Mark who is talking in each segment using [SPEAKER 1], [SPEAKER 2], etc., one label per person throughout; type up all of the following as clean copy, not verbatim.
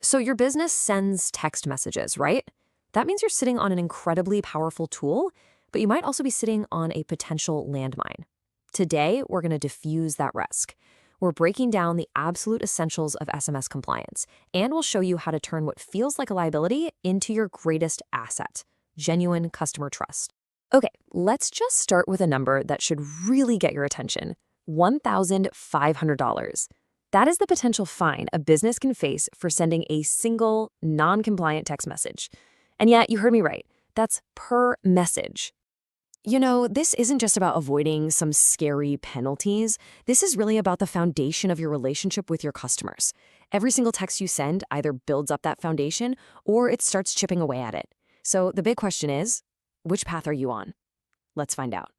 [SPEAKER 1] So your business sends text messages, right? That means you're sitting on an incredibly powerful tool, but you might also be sitting on a potential landmine. Today, we're going to diffuse that risk. We're breaking down the absolute essentials of SMS compliance, and we'll show you how to turn what feels like a liability into your greatest asset, genuine customer trust. Okay, let's just start with a number that should really get your attention: $1,500. That is the potential fine a business can face for sending a single, non-compliant text message. And yet, you heard me right. That's per message. This isn't just about avoiding some scary penalties. This is really about the foundation of your relationship with your customers. Every single text you send either builds up that foundation or it starts chipping away at it. So the big question is, which path are you on? Let's find out.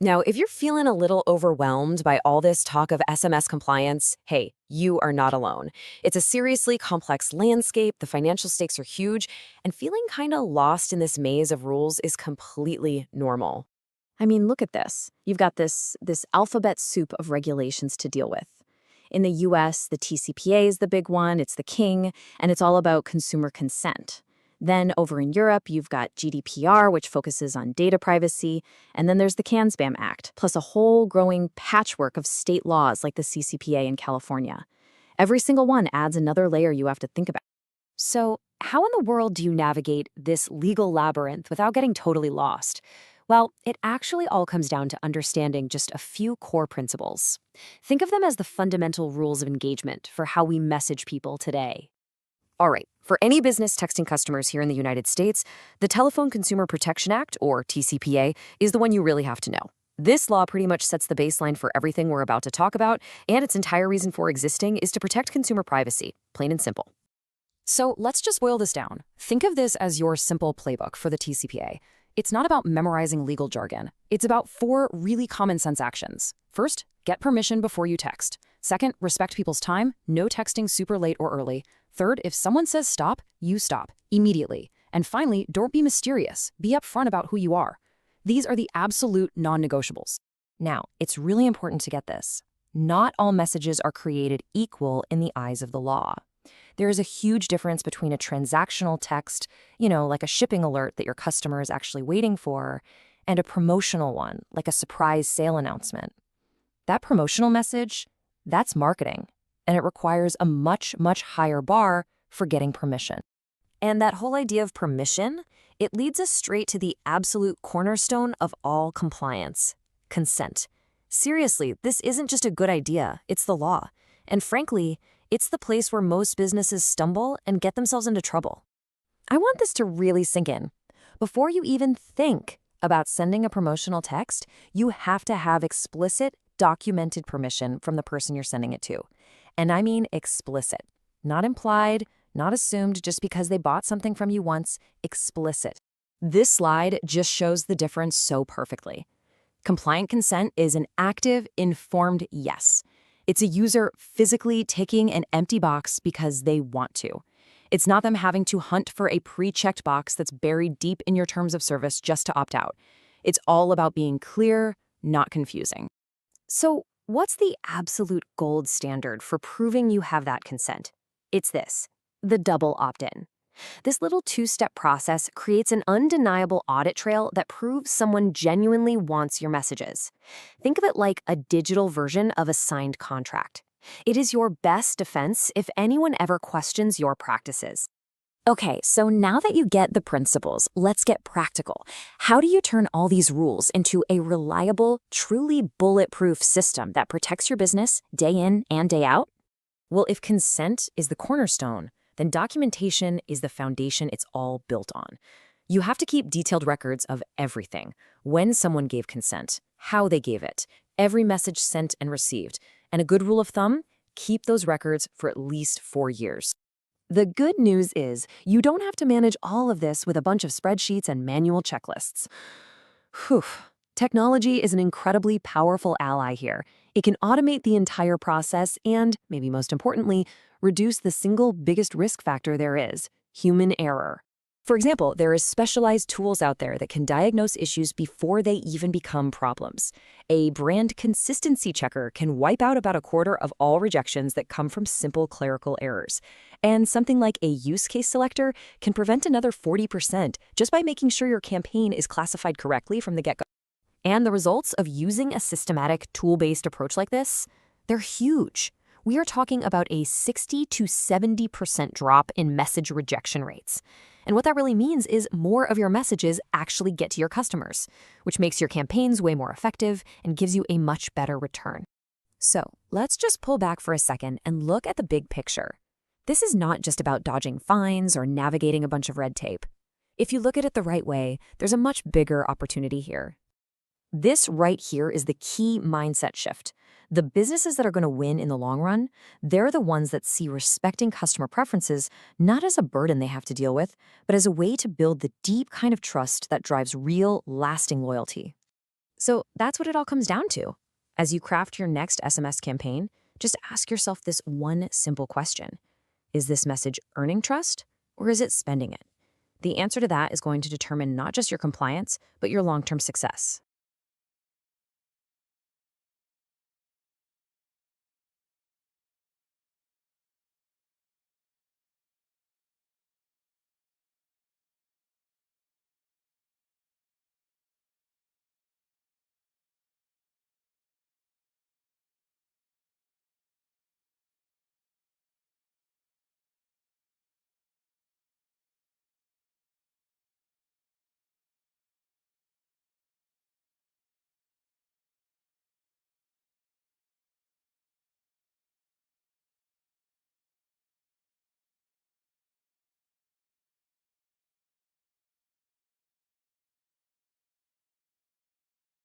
[SPEAKER 1] Now, if you're feeling a little overwhelmed by all this talk of SMS compliance, hey, you are not alone. It's a seriously complex landscape, the financial stakes are huge, and feeling kind of lost in this maze of rules is completely normal. I mean, look at this. You've got this alphabet soup of regulations to deal with. In the US, the TCPA is the big one, it's the king, and it's all about consumer consent. Then over in Europe, you've got GDPR, which focuses on data privacy, and then there's the CAN-SPAM Act, plus a whole growing patchwork of state laws like the CCPA in California. Every single one adds another layer you have to think about. So, how in the world do you navigate this legal labyrinth without getting totally lost? Well, it actually all comes down to understanding just a few core principles. Think of them as the fundamental rules of engagement for how we message people today. All right, for any business texting customers here in the United States, the Telephone Consumer Protection Act, or TCPA, is the one you really have to know. This law pretty much sets the baseline for everything we're about to talk about, and its entire reason for existing is to protect consumer privacy, plain and simple. So let's just boil this down. Think of this as your simple playbook for the TCPA. It's not about memorizing legal jargon. It's about 4 really common sense actions. First, get permission before you text. Second, respect people's time. No texting super late or early. Third, if someone says stop, you stop immediately. And finally, don't be mysterious. Be upfront about who you are. These are the absolute non-negotiables. Now, it's really important to get this. Not all messages are created equal in the eyes of the law. There is a huge difference between a transactional text, like a shipping alert that your customer is actually waiting for, and a promotional one, like a surprise sale announcement. That promotional message, that's marketing, and it requires a much, much higher bar for getting permission. And that whole idea of permission, it leads us straight to the absolute cornerstone of all compliance: consent. Seriously, this isn't just a good idea, it's the law. And frankly, it's the place where most businesses stumble and get themselves into trouble. I want this to really sink in. Before you even think about sending a promotional text, you have to have explicit, documented permission from the person you're sending it to. And I mean explicit. Not implied, not assumed just because they bought something from you once. Explicit. This slide just shows the difference so perfectly. Compliant consent is an active, informed yes. It's a user physically ticking an empty box because they want to. It's not them having to hunt for a pre-checked box that's buried deep in your terms of service just to opt out. It's all about being clear, not confusing. So, what's the absolute gold standard for proving you have that consent? It's this: the double opt-in. This little 2-step process creates an undeniable audit trail that proves someone genuinely wants your messages. Think of it like a digital version of a signed contract. It is your best defense if anyone ever questions your practices. Okay, so now that you get the principles, let's get practical. How do you turn all these rules into a reliable, truly bulletproof system that protects your business day in and day out? Well, if consent is the cornerstone, then documentation is the foundation it's all built on. You have to keep detailed records of everything: when someone gave consent, how they gave it, every message sent and received. And a good rule of thumb: keep those records for at least 4 years. The good news is you don't have to manage all of this with a bunch of spreadsheets and manual checklists. Whew. Technology is an incredibly powerful ally here. It can automate the entire process and, maybe most importantly, reduce the single biggest risk factor there is: human error. For example, there are specialized tools out there that can diagnose issues before they even become problems. A brand consistency checker can wipe out about a quarter of all rejections that come from simple clerical errors. And something like a use case selector can prevent another 40% just by making sure your campaign is classified correctly from the get-go. And the results of using a systematic tool-based approach like this, they're huge. We are talking about a 60 to 70% drop in message rejection rates. And what that really means is more of your messages actually get to your customers, which makes your campaigns way more effective and gives you a much better return. So let's just pull back for a second and look at the big picture. This is not just about dodging fines or navigating a bunch of red tape. If you look at it the right way, there's a much bigger opportunity here. This right here is the key mindset shift. The businesses that are going to win in the long run, they're the ones that see respecting customer preferences not as a burden they have to deal with, but as a way to build the deep kind of trust that drives real, lasting loyalty. So that's what it all comes down to. As you craft your next SMS campaign, just ask yourself this one simple question. Is this message earning trust, or is it spending it? The answer to that is going to determine not just your compliance, but your long-term success.